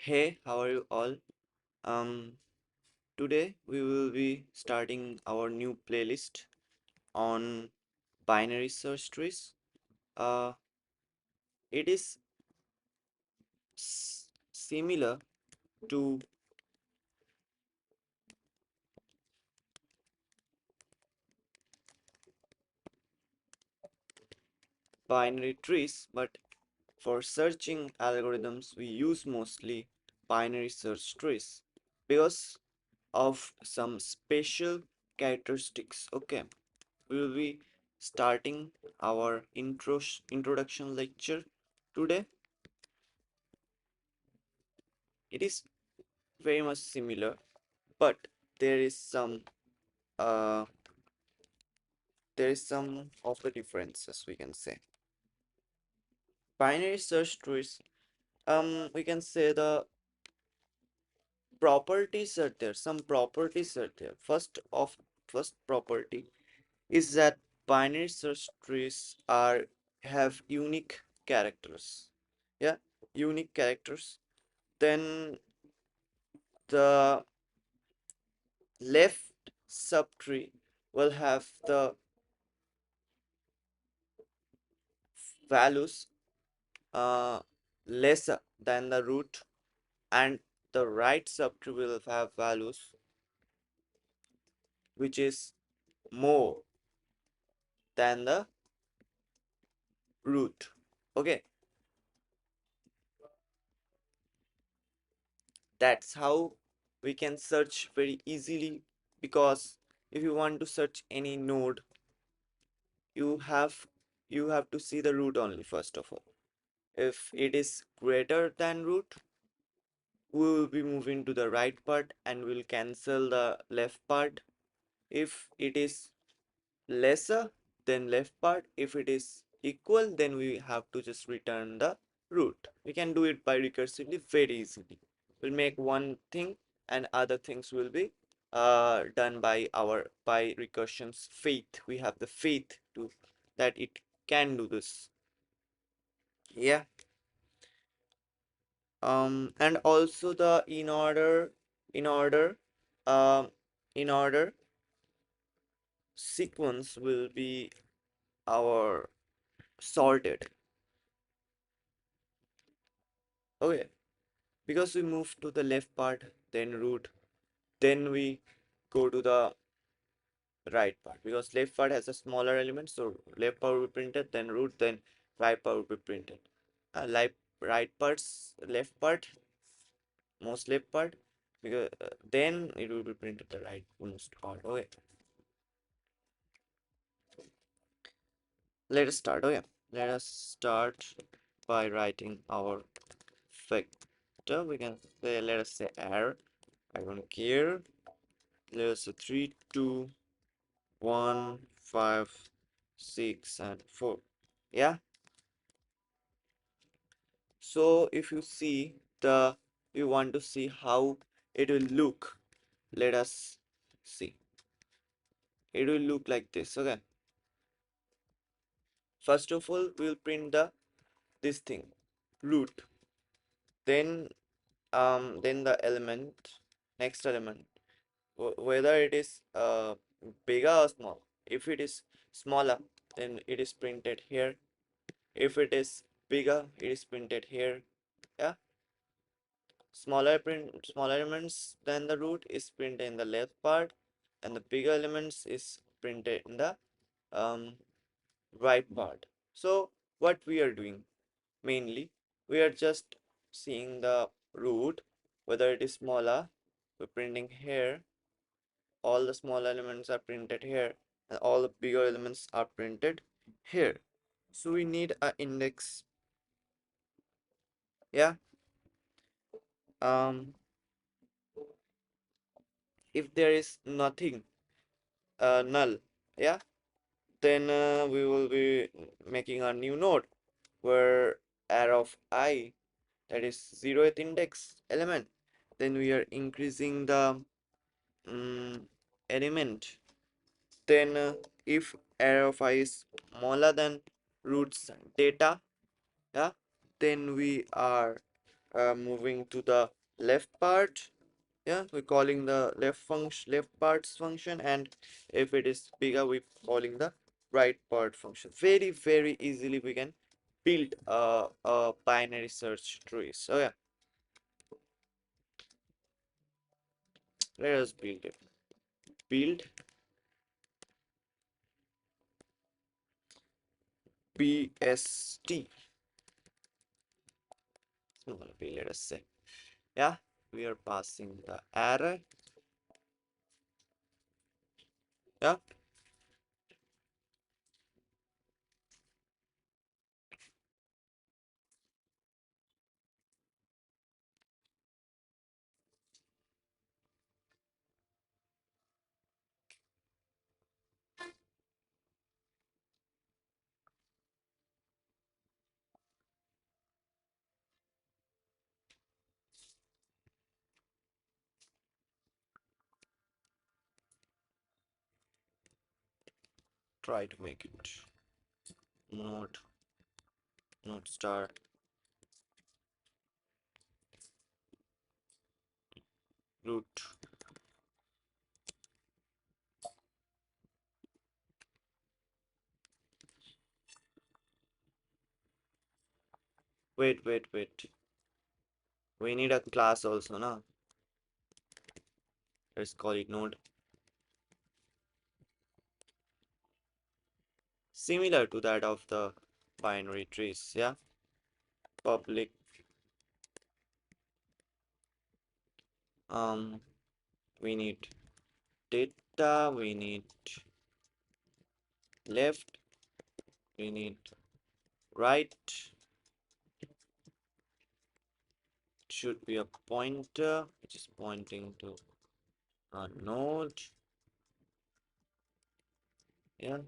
Hey, how are you all? Um, Today we will be starting our new playlist on binary search trees. Uh, it is similar to binary trees, but for searching algorithms, we use mostly binary search trees because of some special characteristics. Okay, we will be starting our introduction lecture today. It is very much similar, but there is some uh there is some of the differences we can say. Binary search trees, we can say the properties are there. Some properties are there. First property is that binary search trees are have unique characters. Yeah, unique characters. Then the left subtree will have the values lesser than the root, and the right subtree will have values which is more than the root. Okay, that's how we can search very easily, because if you want to search any node, you have you have to see the root only first of all. If it is greater than root, we will be moving to the right part and we'll cancel the left part. If it is lesser than left part, if it is equal, then we have to just return the root. We can do it by recursively very easily. We'll make one thing and other things will be done by our by recursion's faith. We have the faith to that it can do this. Yeah. And also the in order um in order sequence will be our sorted. Okay, because we move to the left part, then root, then we go to the right part, because left part has a smaller element, so left part will be printed, then root, then right part will be printed. Like right part's left part, most left part, because then it will be printed the right most part. Okay, let us start. Okay, let us start by writing our vector. We can say, let us say r, I don't care. Let us say 3 2 1 5 6 and 4. Yeah, so if you see the you want to see how it will look, let us see. It will look like this. Okay, first of all we will print the this thing root, then then the element, next element, whether it is bigger or small. If it is smaller, then it is printed here. If it is bigger, it is printed here. Yeah, smaller elements than the root is printed in the left part, and the bigger elements is printed in the um, right part. So what we are doing mainly, we are just seeing the root, whether it is smaller, we're printing here. All the small elements are printed here, and all the bigger elements are printed here. So we need an index. Yeah, um if there is nothing, null, yeah, then we will be making a new node where array of I, that is 0th index element, then we are increasing the element. Then if array of I is smaller than roots data, yeah, then we are moving to the left part. Yeah, we're calling the left parts function, and if it is bigger, we're calling the right part function. Very easily we can build a binary search tree. So yeah, let us build it. Build BST. Small b, let us say. Yeah, we are passing the array. Yeah, try to make it node node star. Root. Wait. We need a class also, na? Let's call it node. Similar to that of the binary trees, yeah? Public, um, we need data, we need left, we need right, should be a pointer, which is pointing to a node, yeah?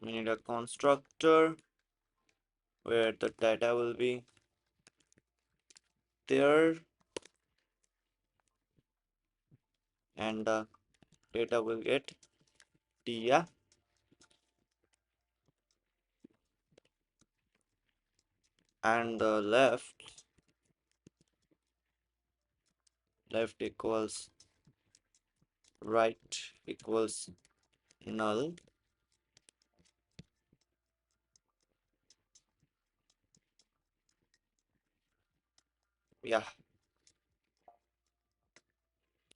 We need a constructor where the data will be there and the data will get D, yeah? And the left equals right equals null. Yeah,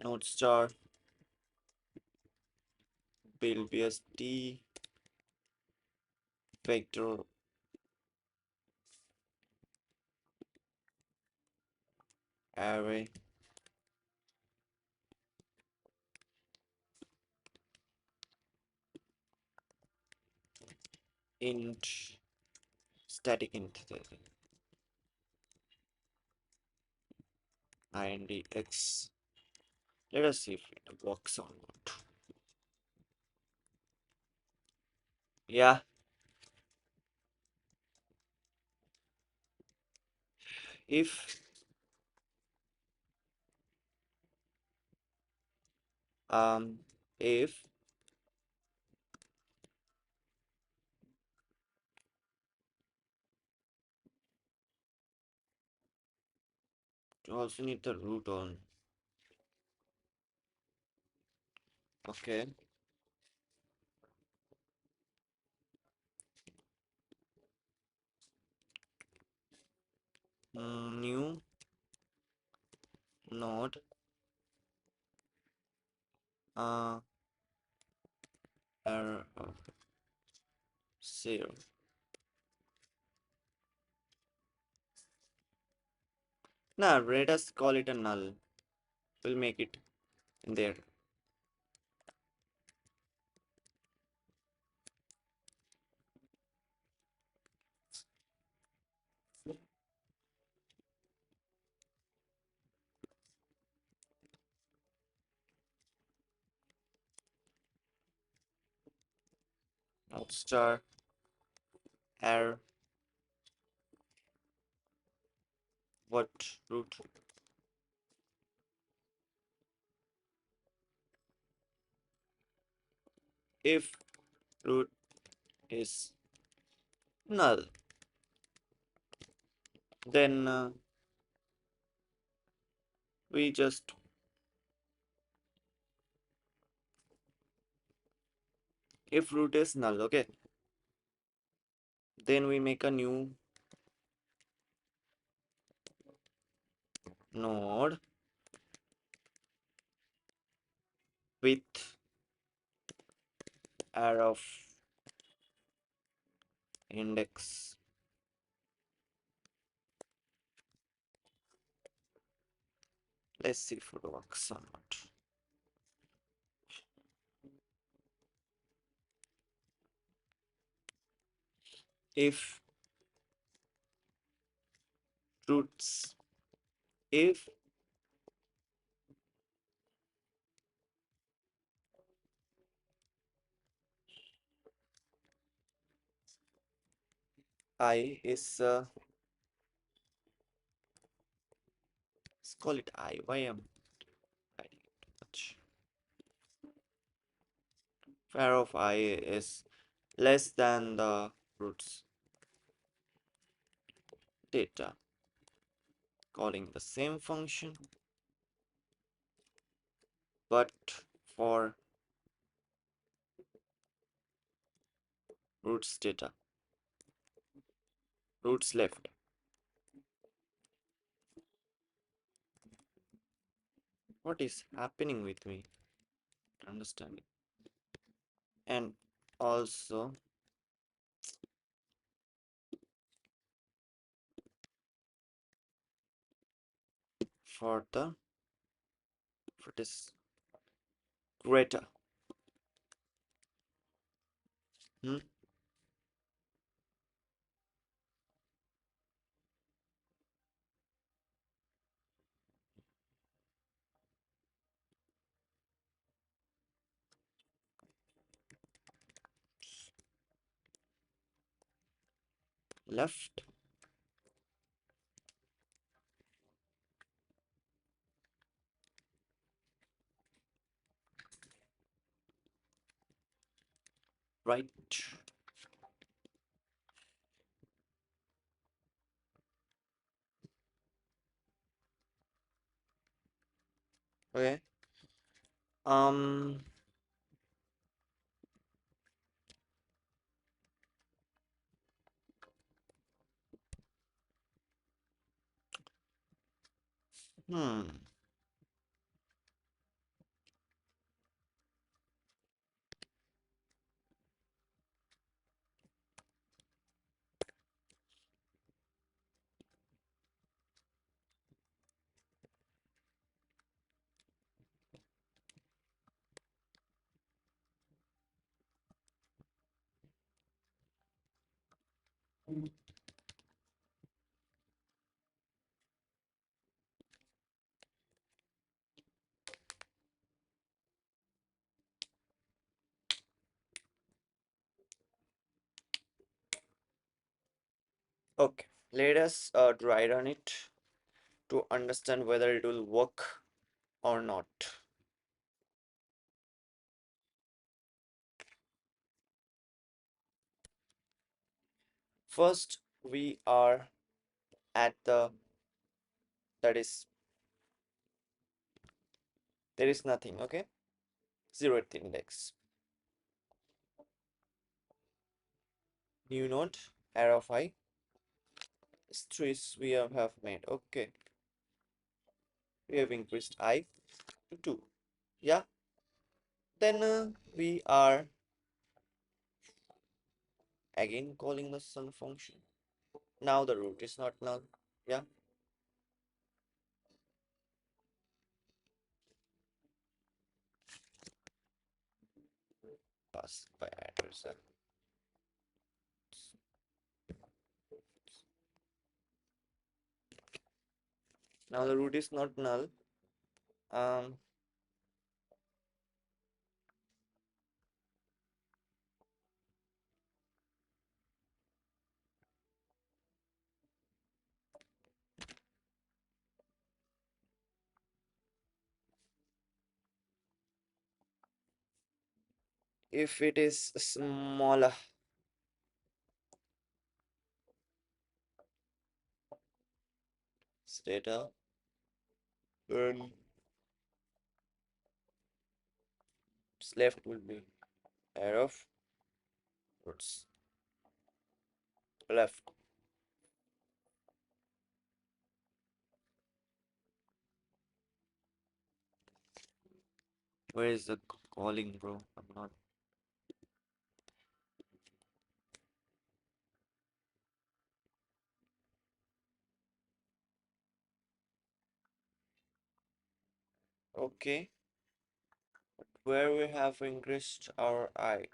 node star build BST vector array int static int indx. Let us see if it works or not. Yeah, if um if you also need the root on. Okay. New node error 0. Nah, let us call it a null. We'll make it in there. North star error what root. If root is null, then we just if root is null, okay, then we make a new node with array of index. Let's see if it works or not. If roots, if I is let's call it I. Why am I writing it too much? Var of I is less than the roots data. Calling the same function, but for roots data, roots left. What is happening with me? Understanding. And also for the for this greater. Hmm? Left, right. Okay. Um. Hmm. Okay. Let us dry run it to understand whether it will work or not. First, we are at the that is there is nothing. Okay. 0th index. New node array of I. Trees we have made. Okay. We have increased I to 2. Yeah. Then we are again calling the sum function. Now the root is not null. Yeah. pass by address. Now the root is not null. Um, if it is smaller, data, then its left will be arrow of roots left. Where is the calling, bro? I'm not. Okay, where we have increased our I.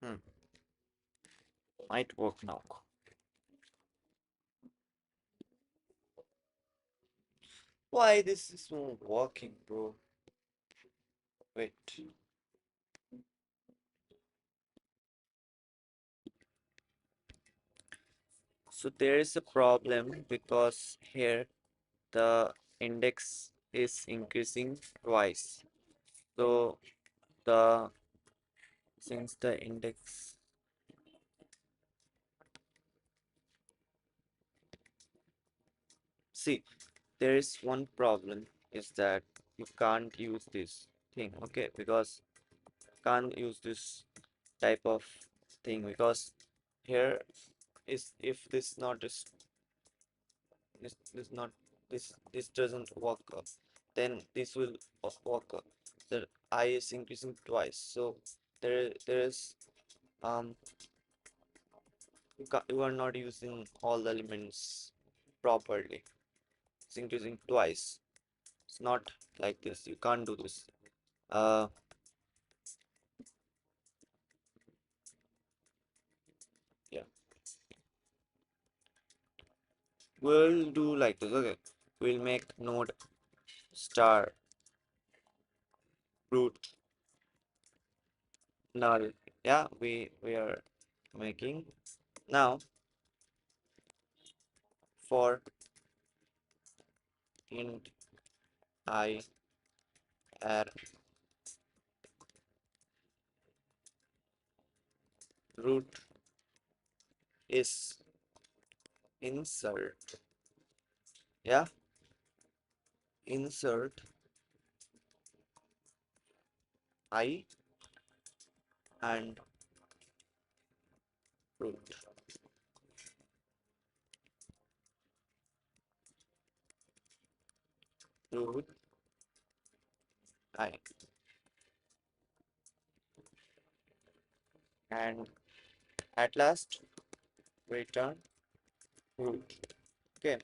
Hmm, might work now. Why this is not working, bro? Wait. So there is a problem because here the index is increasing twice. So the since the index, see, there is one problem is that you can't use this thing, okay, because can't use this type of thing because here is if this not is this not this doesn't work then this will work the I is increasing twice, so there is um you are not using all the elements properly. It's increasing twice. It's not like this. You can't do this. Uh, yeah. We'll do like this. Okay. We'll make node star root null. Yeah, we are making now. for int I r root is insert, yeah, insert I and root. Root I and at last return root. Okay,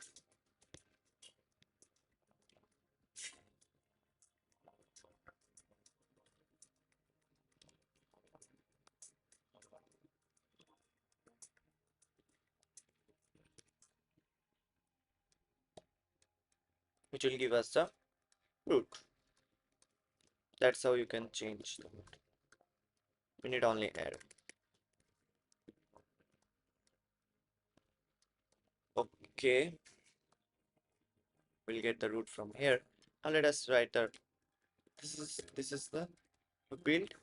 which will give us the root. That's how you can change the root. We need only error. Okay, we'll get the root from here. Now let us write the this is the build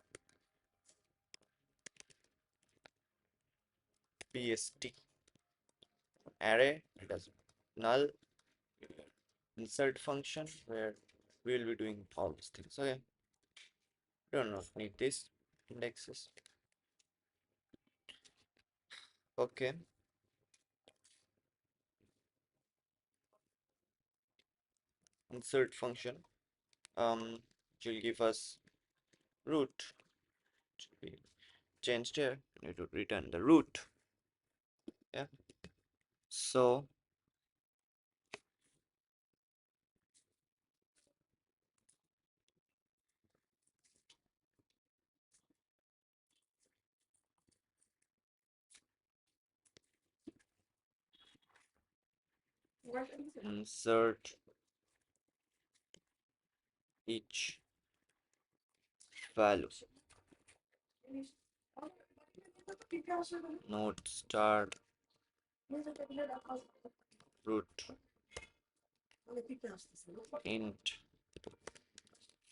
BST array. It has null insert function where we will be doing all these things. Okay, we do not need this indexes. Okay, insert function which will give us root. Should be changed here. We need to return the root. Yeah, so insert each value node star root int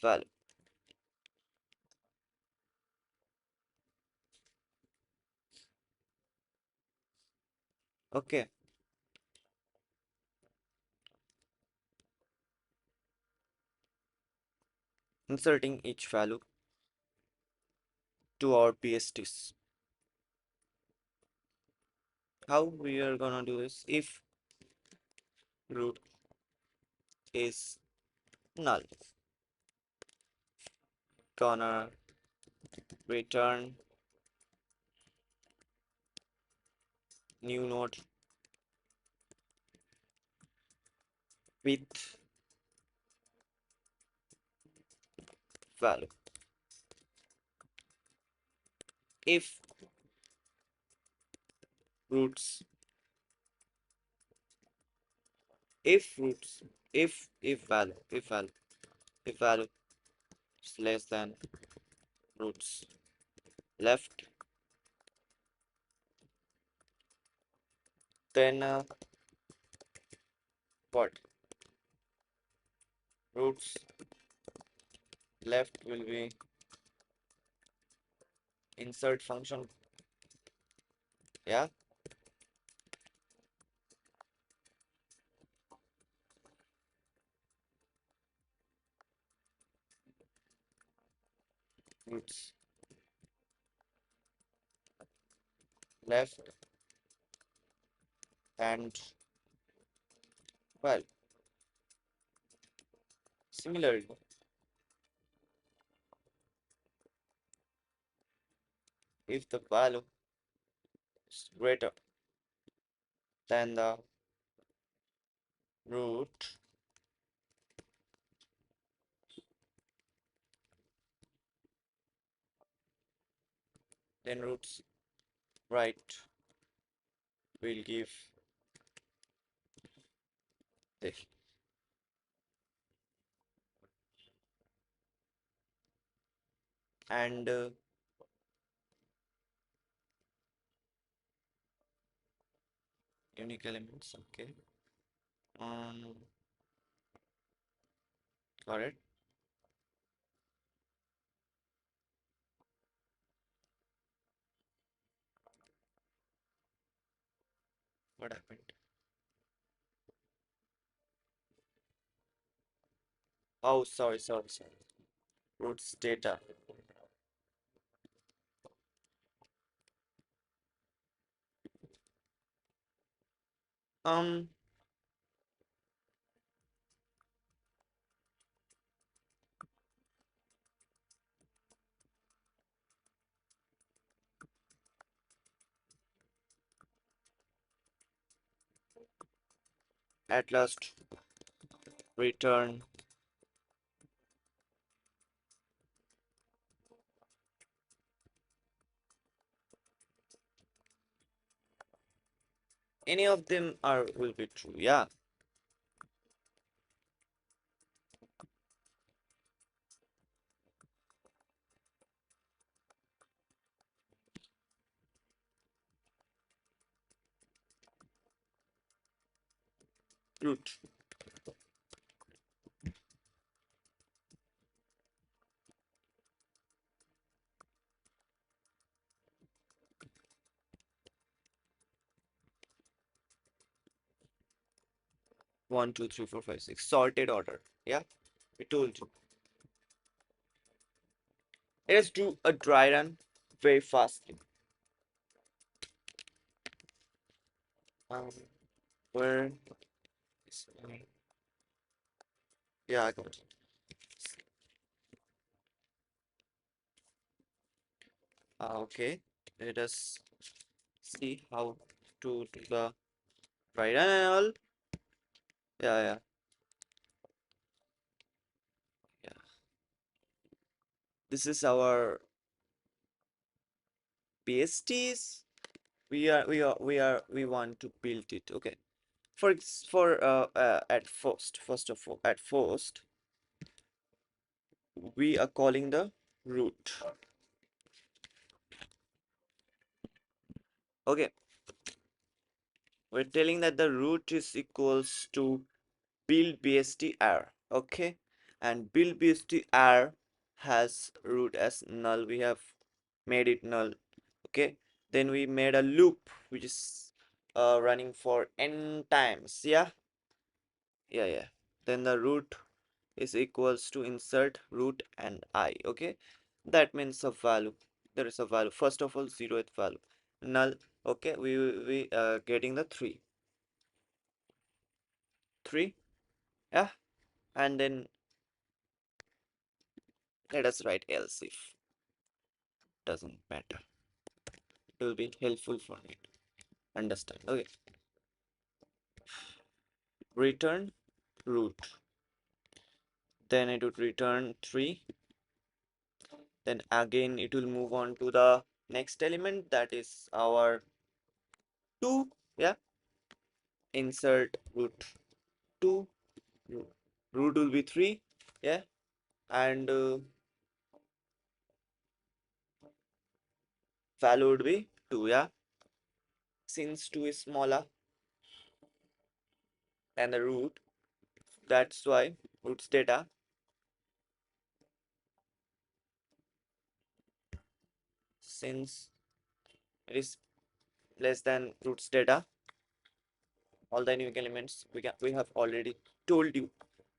value. Okay, inserting each value to our BSTs. How we are gonna do this? If root is null, gonna return new node with value. If roots, if roots, if value is less than roots left, then what? Roots left will be insert function. Yeah, roots left and well, similarly, if the value is greater than the root, then roots right will give this. And unique elements. Okay, Um, got it. What happened? Oh, sorry. Roots data. Um, at last return any of them are will be true. Yeah, root 1 2 3 4 5 6 sorted order. Yeah, we told you. Let us do a dry run very fastly. Um, where is my... Yeah, I got it. Okay, let us see how to do the dry run and all. Yeah. Yeah. This is our BSTs. We want to build it. Okay. At first, we are calling the root. Okay, we're telling that the root is equals to build bstr. Okay, and build bstr has root as null. We have made it null. Okay, then we made a loop which is running for n times. Yeah. Then the root is equals to insert root and I. Okay, that means a value. There is a value. First of all, zeroth value null. Okay, we getting the 3. Yeah, and then let us write else if. Doesn't matter. It will be helpful for me to understand. Okay, return root. Then it would return 3. Then again it will move on to the next element, that is our 2. Yeah, insert root 2. Root will be 3. Yeah, and value would be 2. Yeah, since 2 is smaller than the root, that's why root's data, since it is less than root's data, all the unique elements we have already told you.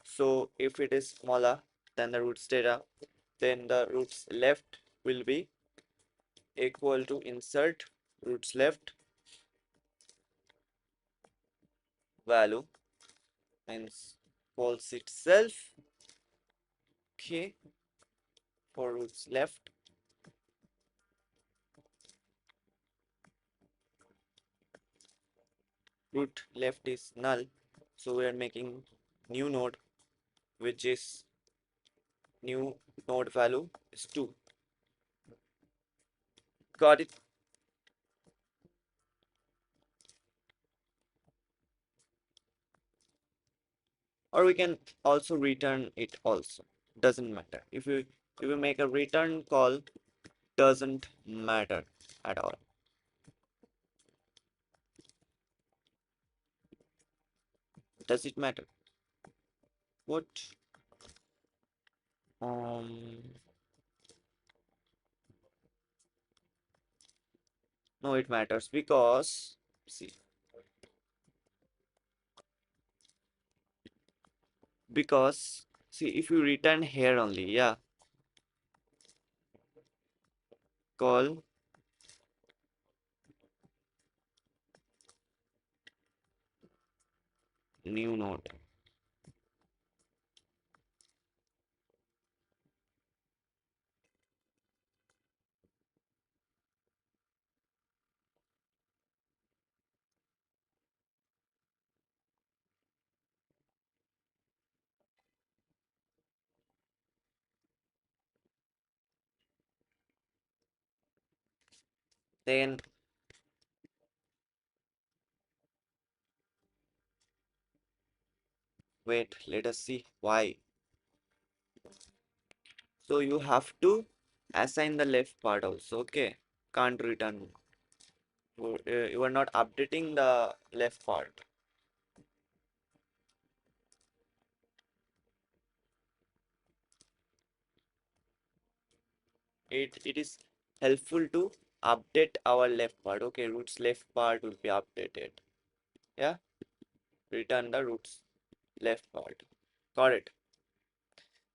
So if it is smaller than the root's data, then the roots left will be equal to insert roots left value means false itself. Okay, for roots left, root left is null, so we are making new node, which is new node value is 2. Got it? Or we can also return it also, doesn't matter. If you make a return call, doesn't matter at all. Does it matter? What? Um, no, it matters because see, if you return here only, yeah, call new node, then wait, let us see why. So you have to assign the left part also, okay? Can't return. You are not updating the left part. It is helpful to update our left part. Okay, roots left part will be updated. Yeah, return the roots left part. Got it.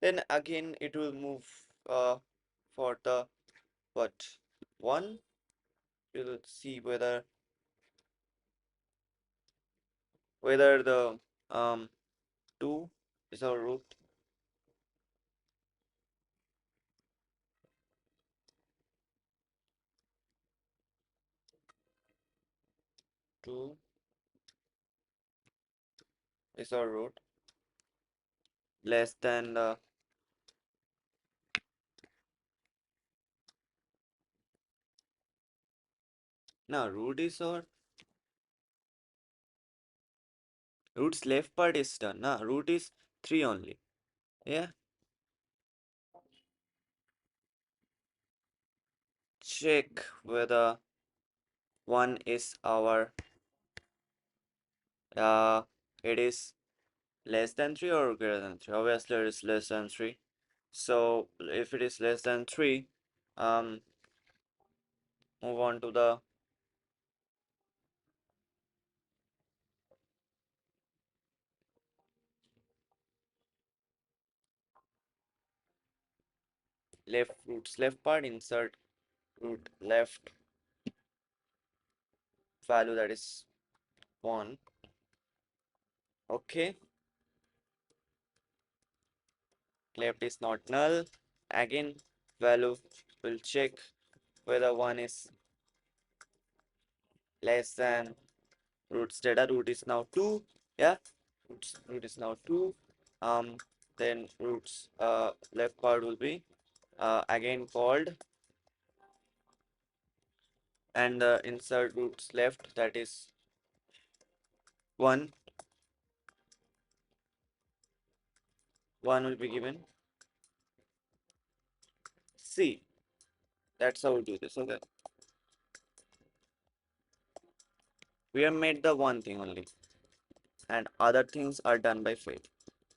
Then again it will move for the what one. We'll see whether the two is our root. Two is our root less than the no root is our root's left part is done. No, root is three only. Yeah, check whether one is our it is less than 3 or greater than 3. Obviously it is less than 3. So if it is less than 3, um move on to the root's left part, insert root left value that is 1. Okay, left is not null. Again value will check whether 1 is less than root's data. Root is now 2. Yeah, root is now 2. Then root's left part will be again called, and the insert roots left that is 1 will be given. See, that's how we do this. Okay, we have made the one thing only, and other things are done by fate.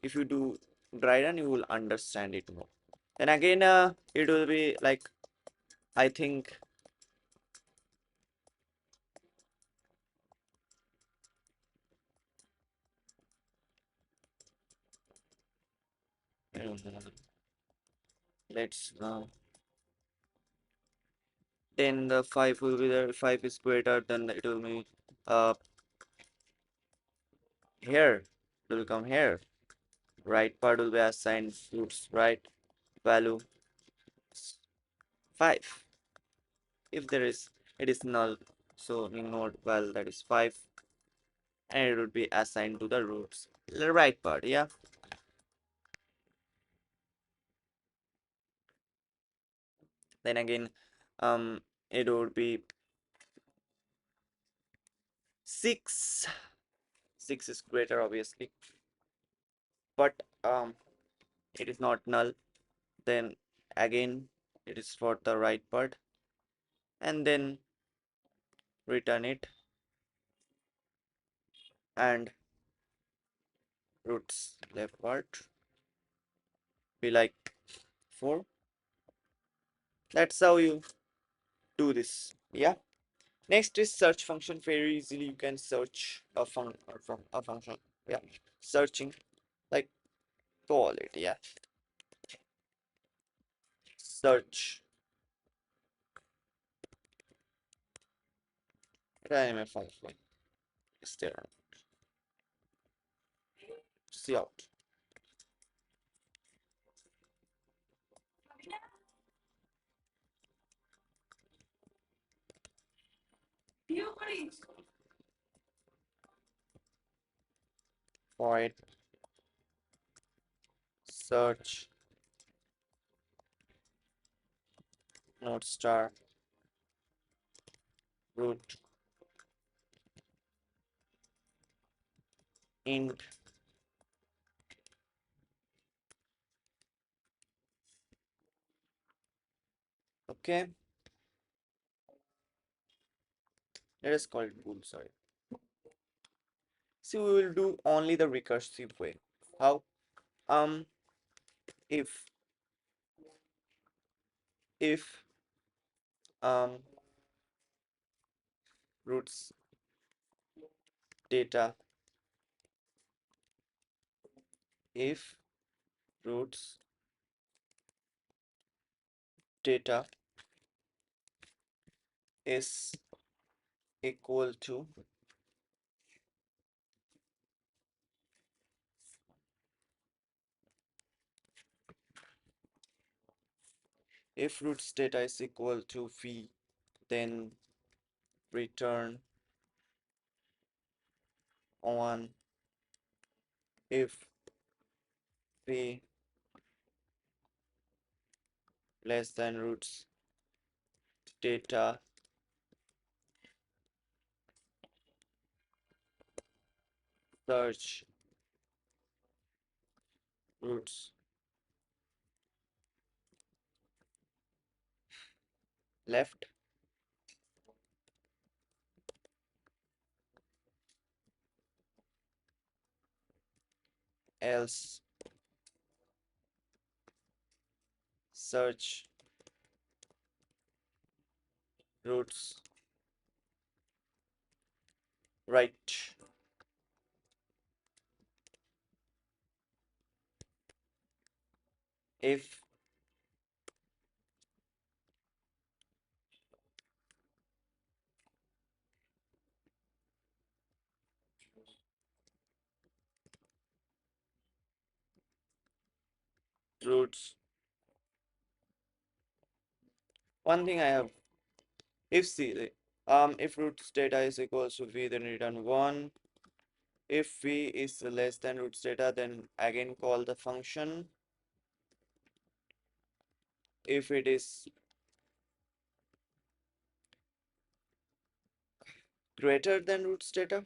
If you do dry run, you will understand it more. Then again it will be like, I think, let's then the 5 will be there. 5 is greater, then it will be uh here, it will come here. Right part will be assigned roots right value 5. If there is, it is null, so in node val that is 5, and it would be assigned to the roots the right part. Yeah, then again it would be 6. 6 is greater obviously, but it is not null. Then again it is for the right part, and then return it, and roots left part be like 4. That's how you do this. Yeah. Next is search function. Very easily you can search a from a function. Yeah. Searching like call it. Yeah. Search dynamic function is there. See out. Void search node star root int. Okay. Let us call it bool. Sorry. See, we will do only the recursive way. How? Um, if if um roots data if roots data is equal to if roots data is equal to v, then return on if v less than roots data search roots left else search roots right. If roots one thing I have if c if roots data is equals to v, then return 1. If v is less than roots data, then again call the function. If it is greater than roots data,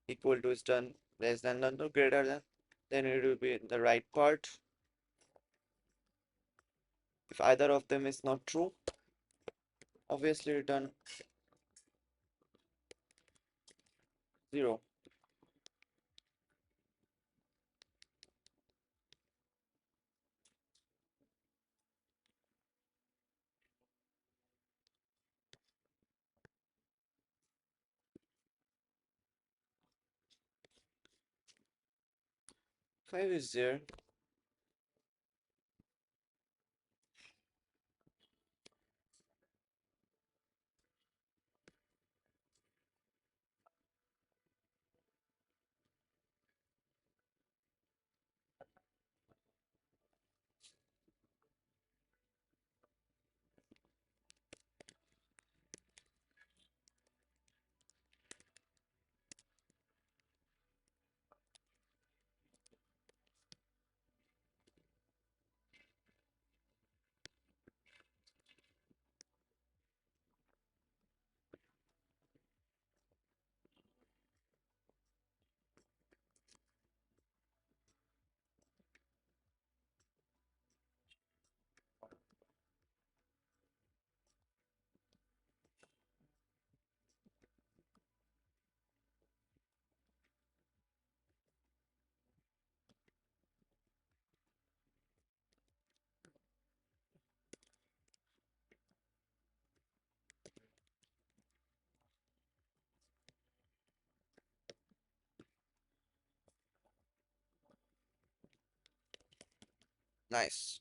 equal to is done, less than or greater than, then it will be in the right part. If either of them is not true, obviously return 0. 5 is there. Nice.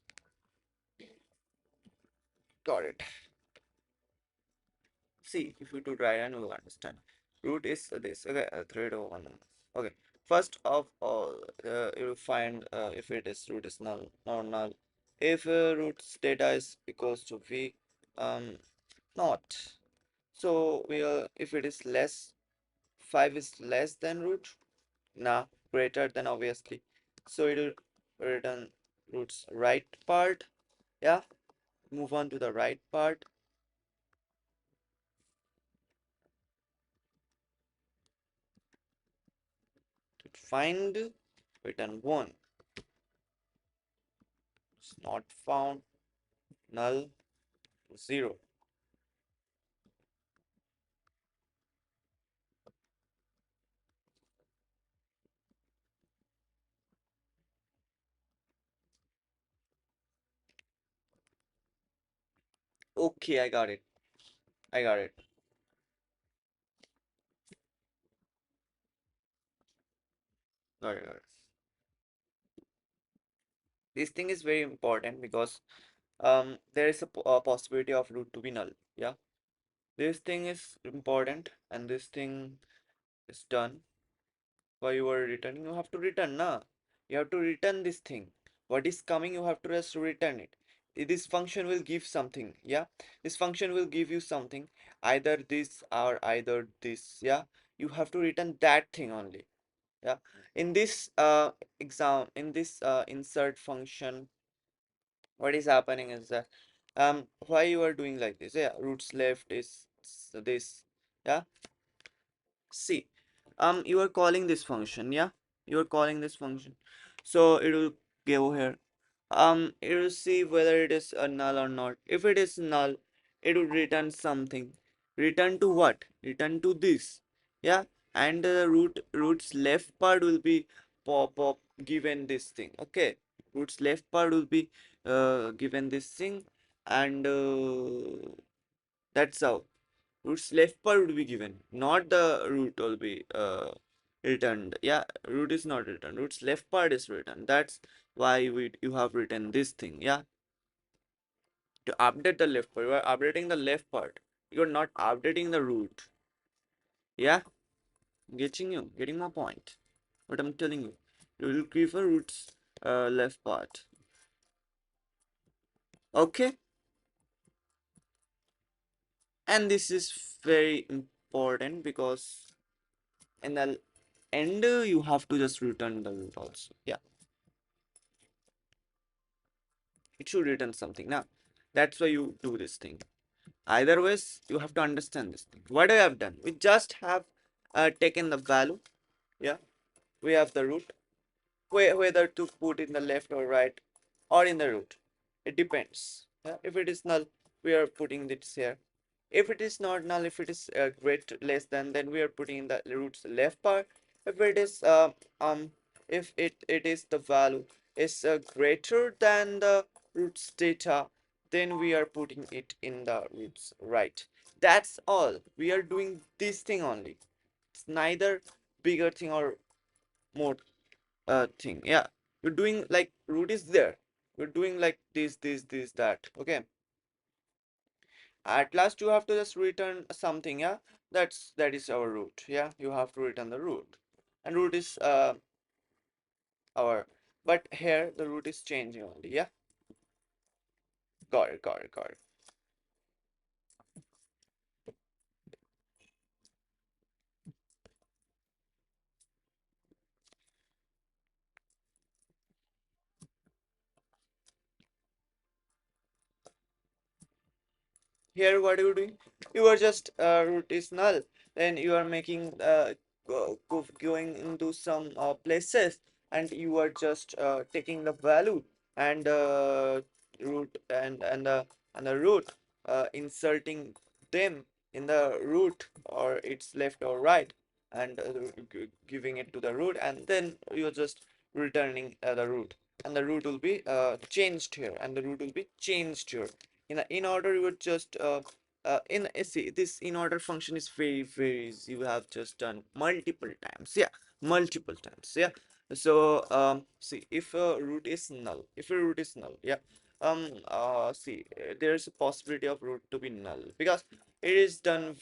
Got it. See, if you do dry run, you will understand. Root is this. Okay, 3 to 1. Okay. First of all, you find if it is root is null or null. If root's data is equals to v, not. So if it is less, 5 is less than root, nah, greater than obviously. So it will return root's right part. Yeah, move on to the right part. To find return 1. It's not found, null, 0. Okay, I got it. I got it. Got it, got it. This thing is very important because there is a possibility of root to be null. Yeah, this thing is important and this thing is done. Why you are returning? You have to return, na? You have to return this thing. What is coming, you have to just return it. This function will give something, yeah? This function will give you something, either this or either this, yeah? You have to return that thing only, yeah? In this in this insert function, what is happening is that why you are doing like this? Yeah, roots left is this, yeah? See, you are calling this function, yeah? You are calling this function. So it will go here. It will see whether it is a null or not. If it is null, it will return something. Return to what? Return to this, yeah? And the root's left part will be pop given this thing. Okay, root's left part will be given this thing, and that's how root's left part would be given, not the root will be returned. Yeah, root is not returned, root's left part is written. That's why you have written this thing. Yeah, to update the left part, you are updating the left part, you're not updating the root. Yeah, getting my point, what I'm telling you. You will give a root's left part. Okay, and this is very important because in the end you have to just return the root also. Yeah, it should return something now. That's why you do this thing. Either ways, you have to understand this thing. What I have done, we just have taken the value. Yeah, we have the root. Whether to put in the left or right or in the root, it depends. Yeah? If it is null, we are putting this here. If it is not null, if it is great less than, then we are putting in the root's left part. If it is if it is the value is greater than the root's data, then we are putting it in the root's right. That's all. We are doing this thing only. It's neither bigger thing or more thing. Yeah, you're doing like root is there. We're doing like this, that. Okay. At last, you have to just return something. Yeah, that is our root. Yeah, you have to return the root, and root is our. But here the root is changing only. Yeah, got it, got it, got it. Here, what are you doing? You are just root is null. Then you are making going into some places, and you are just taking the value and root and the root, inserting them in the root, or it's left or right, and giving it to the root, and then you're just returning the root, and the root will be changed here, and the root will be changed here. In order, you would just in see, this in order function is very easy. You have just done multiple times. Yeah, multiple times. Yeah, So see, if a root is null, yeah, see, there's a possibility of root to be null because it is done.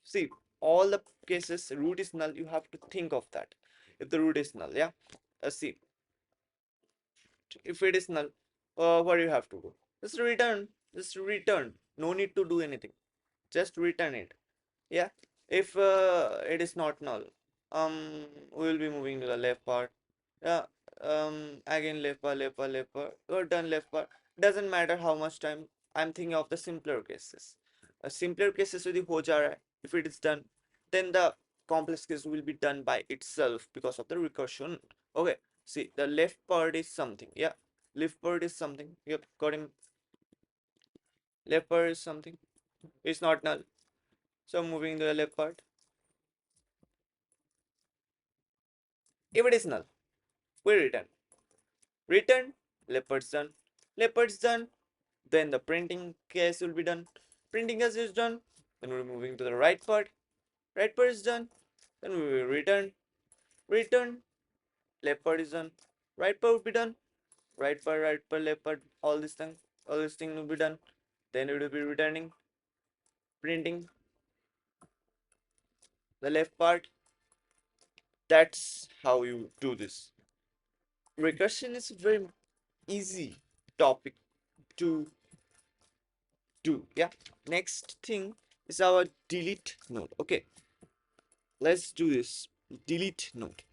See, all the cases root is null. You have to think of that. If the root is null, yeah. See, if it is null, what do you have to do? Just return. Just return. No need to do anything. Just return it. Yeah, if it is not null, we will be moving to the left part. Yeah, again left part, or done left part. Doesn't matter how much time. I'm thinking of the simpler cases. Simpler cases with the ho ja raha hai. If it is done, then the complex case will be done by itself because of the recursion. Okay, see, the left part is something. Yeah, left part is something. Yep, got him. Left part is something. It's not null. So moving to the left part. If it is null, we return. Return, leopard's done. Leopard's done. Then the printing case will be done. Printing case is done. Then we're moving to the right part. Right part is done. Then we will return. Return, leopard is done. Right part will be done. Right part, leopard. All this thing will be done. Then it will be returning, printing the left part. That's how you do this. Recursion is a very easy topic to do. Yeah, next thing is our delete node. Okay, let's do this. Delete node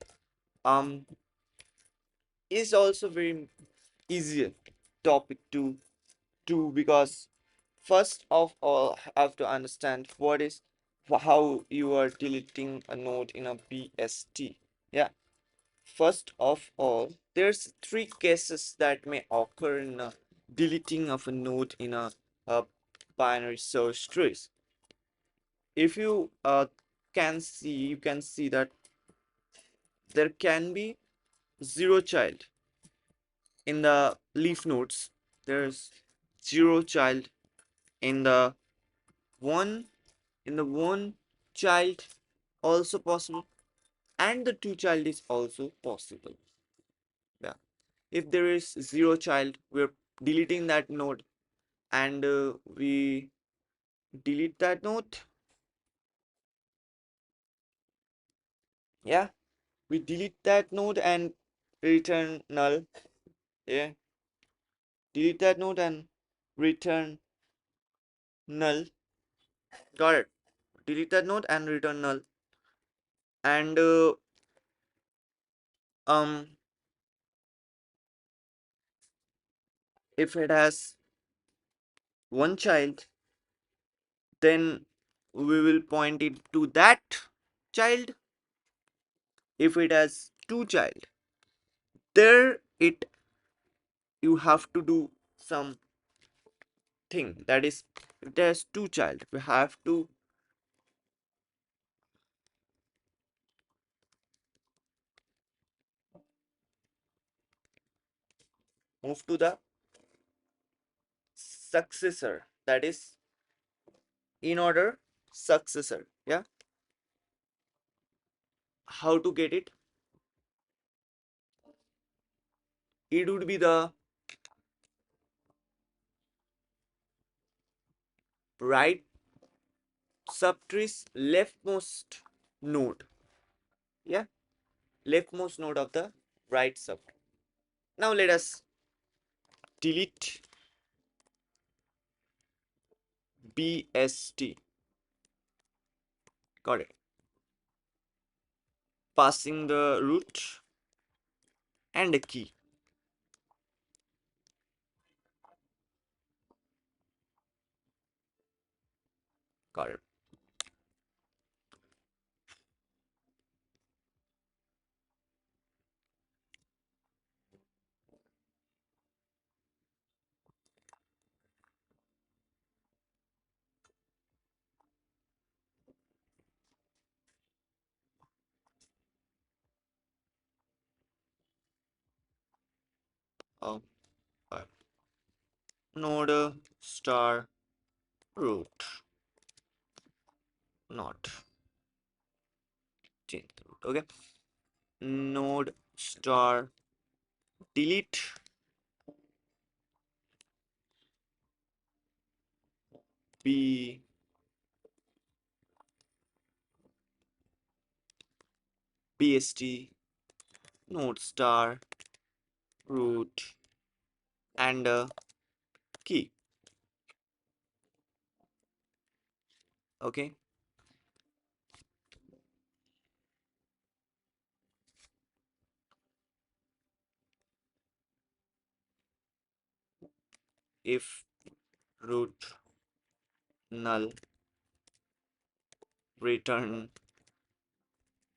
is also very easier topic to do because first of all have to understand what is how you are deleting a node in a BST. Yeah, first of all, there's three cases that may occur in a deleting of a node in a binary search trees. If you you can see that there can be zero child in the leaf nodes. There's zero child in the one one child also possible, and the two child is also possible. Yeah, if there is zero child, we're deleting that node, and we delete that node. Yeah, we delete that node and return null. Yeah, delete that node and return null. Got it. Delete that node and return null. And um if it has one child, then we will point it to that child. If it has two child, there it you have to do some thing, that is, if there's two child, we have to move to the successor, that is in order successor. Yeah, how to get it? It would be the right subtree's leftmost node. Yeah, leftmost node of the right subtree. Now let us delete BST. Got it. Passing the root and a key. Got it. Oh, node star root, not change the root. Okay. node star delete b bst node star root and key. Okay, if root null return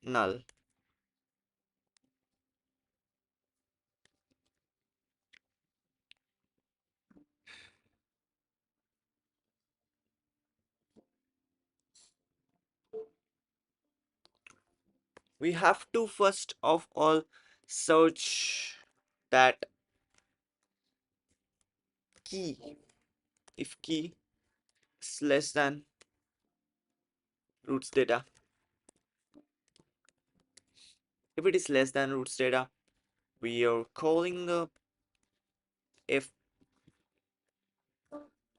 null. We have to first of all search that key. If key is less than roots data, if it is less than roots data, we are calling the f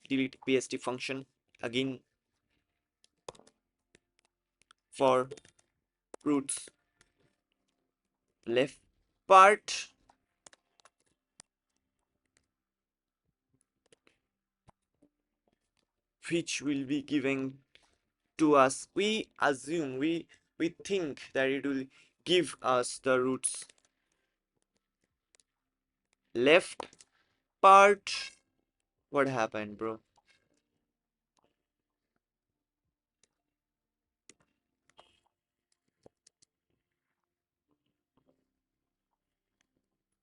delete bst function again for roots left part, which will be giving to us. We assume we think that it will give us the roots left part. What happened, bro?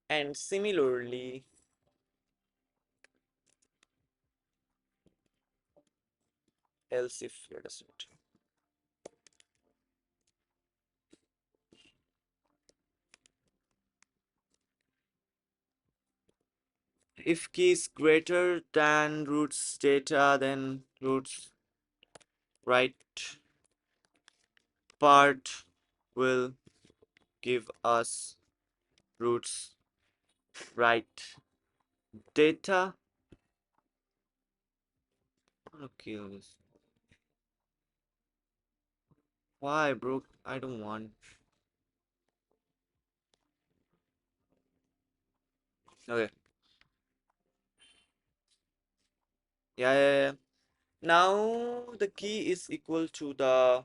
And similarly, else if let us wait. If key is greater than roots data, then roots right part will give us roots right data. Okay, this. Why, bro? I don't want. Okay. Yeah, yeah, yeah. Now the key is equal to the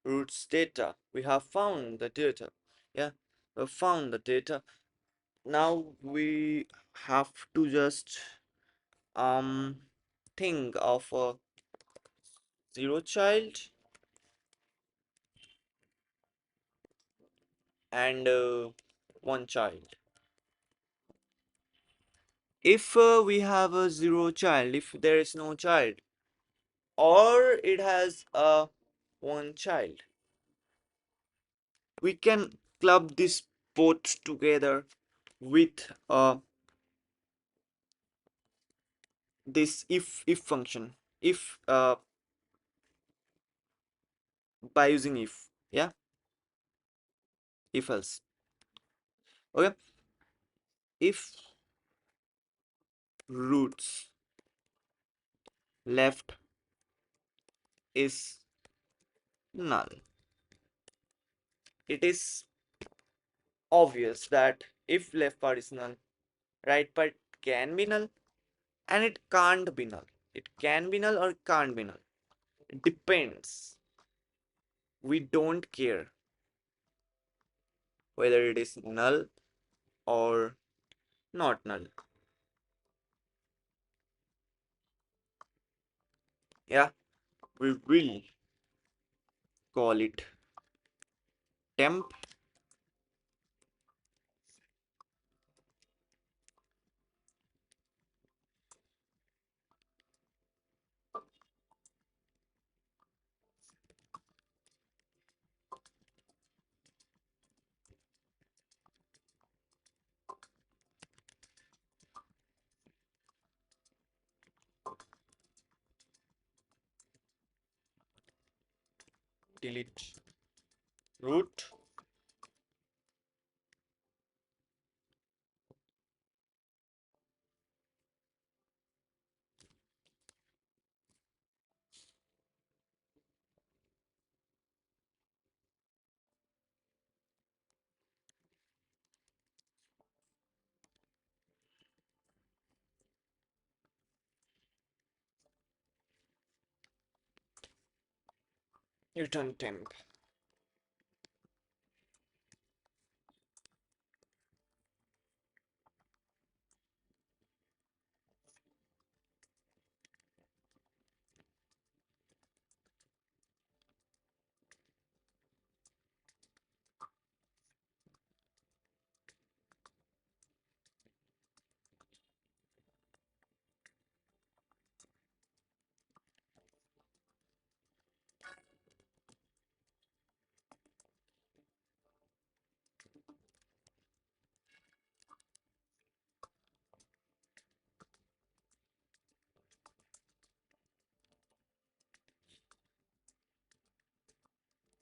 roots data. We have found the data. Yeah, we found the data. Now we have to just um think of a zero child and one child. If we have a zero child, if there is no child, or it has a one child, we can club this both together with this if function. If by using if, yeah, if else. Okay, if roots left is null, it is obvious that if left part is null, right part can be null and it can't be null. It can be null or it can't be null. It depends. We don't care whether it is null or not null. Yeah, we will call it temp delete root return temp.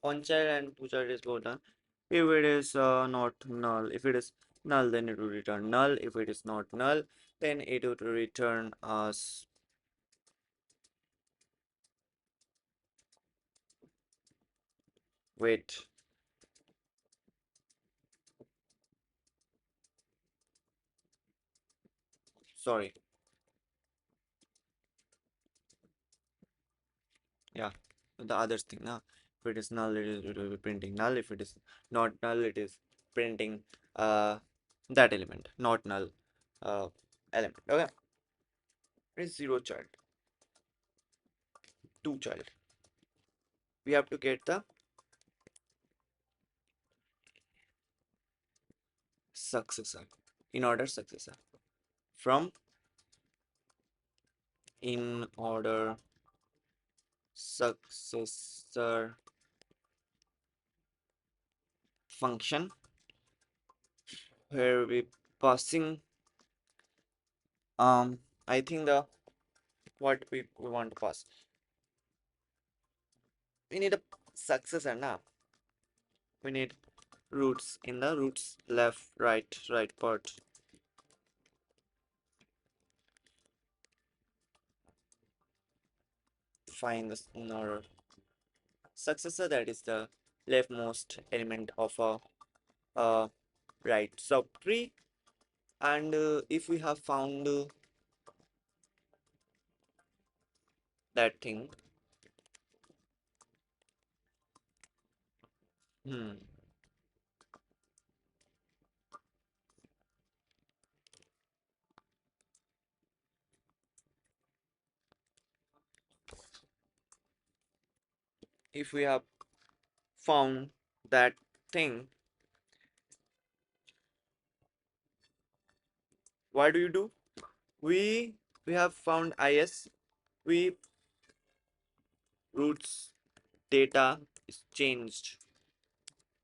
One child and two child is both done. If it is not null, if it is null, then it will return null. If it is not null, then it will return as wait. Sorry. Yeah, the other thing now. If it is null, it will be printing null. If it is not null, it is printing that element, not null element. Okay, it is zero child, two child. We have to get the successor, in order successor from in order successor function where we passing I think the what we want to pass. We need a successor now. We need roots in the roots left right part. Find the in order successor, that is the leftmost element of a right subtree. And if we have found that thing, hmm, if we have found that thing, what do you do? We have found is, we roots data is changed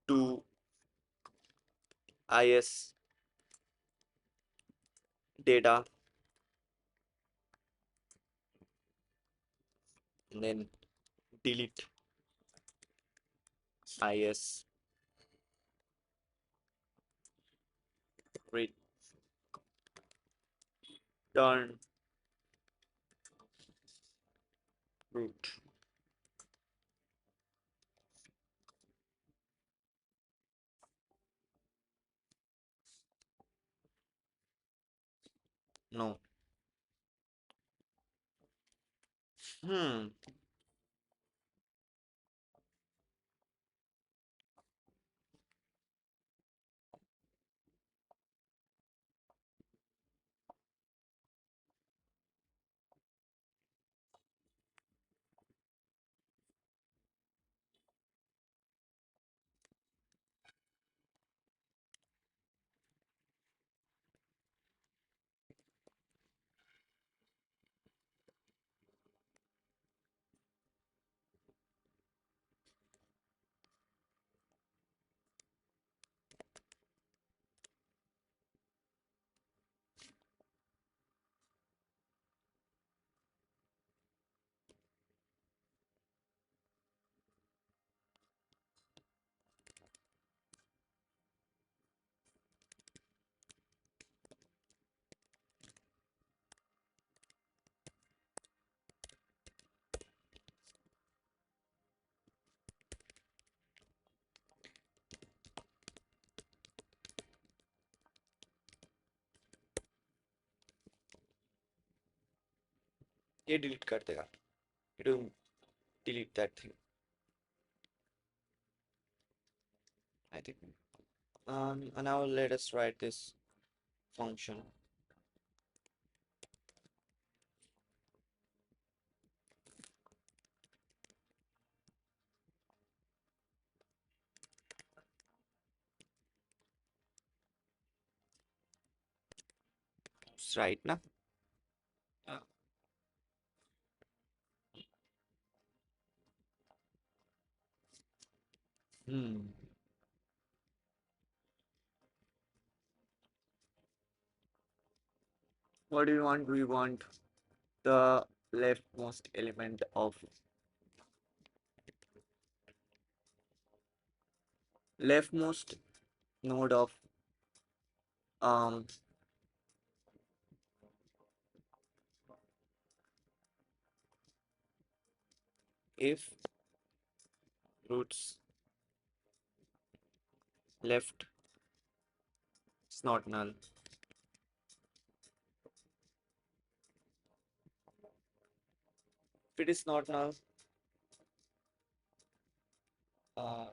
to is data, and then delete is return root. No. Hmm. ये delete कर देगा. It will delete that thing. I think. And now let us write this function. It's right now. Uh, Hmm. What do we want? We want the leftmost element of leftmost node of um if roots left is not null. If it is not null, uh,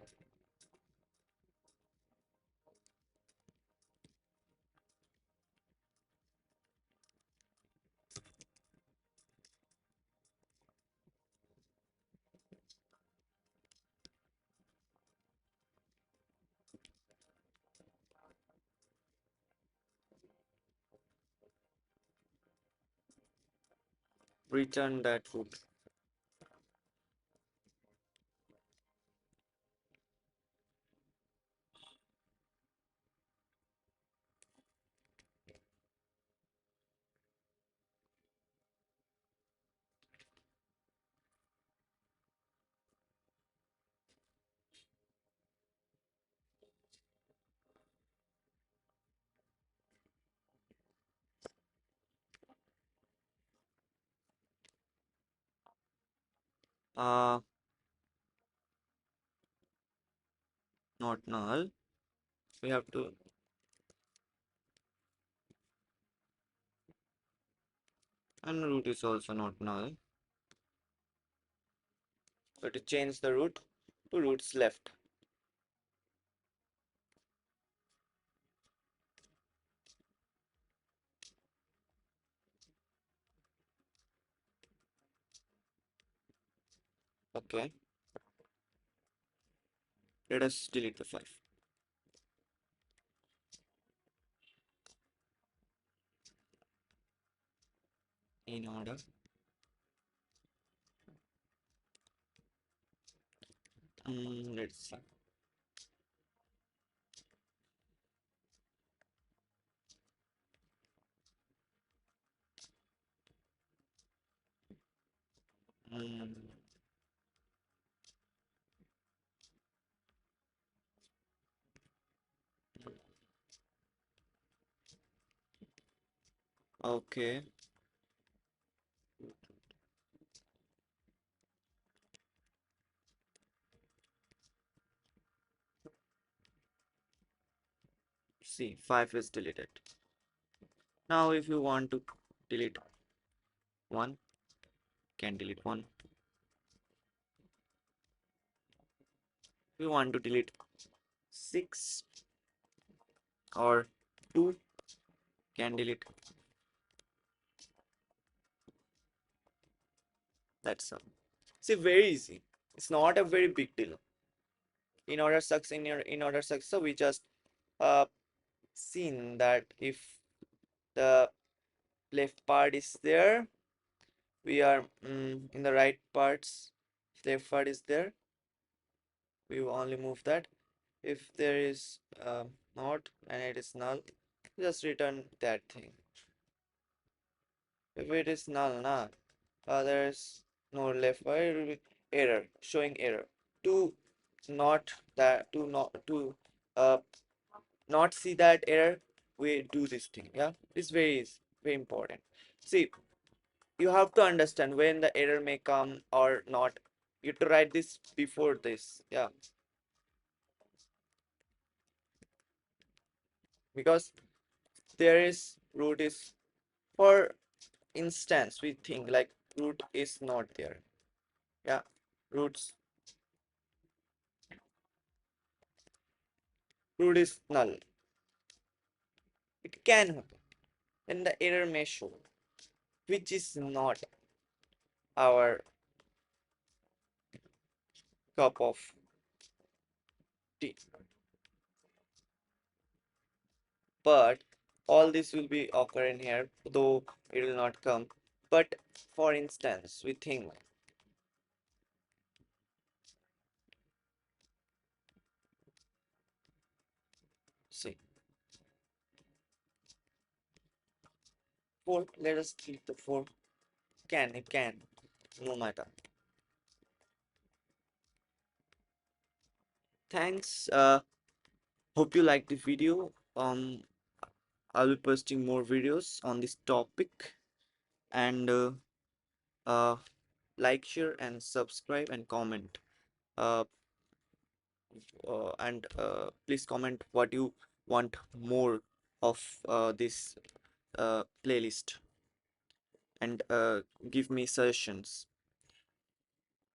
return that root. Uh, Not null. We have to and root is also not null. But to change the root to roots left. Okay. Let us delete the 5 in order. Let's see. Mm, okay. See, 5 is deleted. Now, if you want to delete 1, can delete 1. If you want to delete 6 or 2, can delete. That's all. See, very easy. It's not a very big deal. In order sucks in order sucks. So we just uh seen that if the left part is there, we are in the right parts. If the left part is there, we will only move that. If there is not and it is null, just return that thing. If it is null, there's no left part, it will be error, showing error. To not that to uh not see that error, we do this thing. Yeah, it's very important. See, you have to understand when the error may come or not. You have to write this before this. Yeah, because there is root is, for instance, we think like root is not there. Yeah, roots root is null. It can happen. Then the error may show, which is not our cup of tea. But all this will be occurring here, though it will not come. But for instance, we think, see, 4, let us keep the 4. It can, no matter. Thanks. Hope you liked the video. I'll be posting more videos on this topic, and uh, like, share, and subscribe, and comment. Uh, and please comment what you want more of this playlist, and give me suggestions.